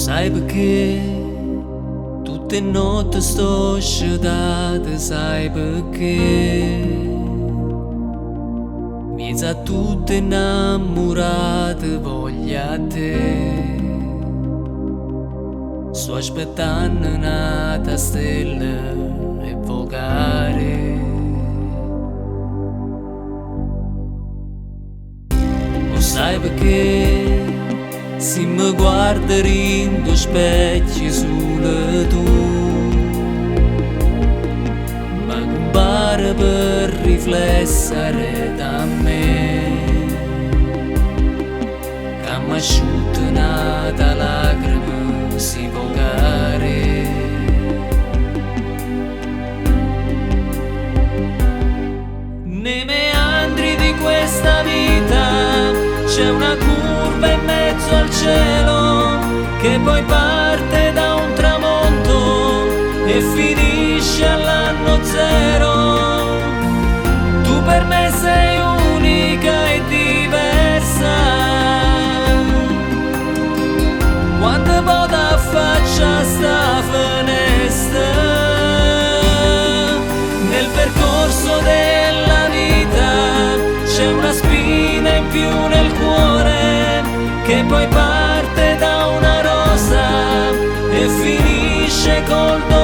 Sai perché tutte notti sto sciudata, sai perché miezza a tutte innamorate voglia te. Sto aspettando una stella e vocare. O sai perché se mi guardi in tuo specchio solo tu ma compare per riflessare da me che mi asciutta una lacrima si vocare. Nei meandri di questa vita c'è una curva in mezzo al cielo che poi parte da un tramonto e finisce all'anno zero. Tu per me sei unica e diversa, quando potrà affaccia sta finestra. Nel percorso della vita c'è una spina in più nel cuore che poi parte da una rosa e finisce col dolore.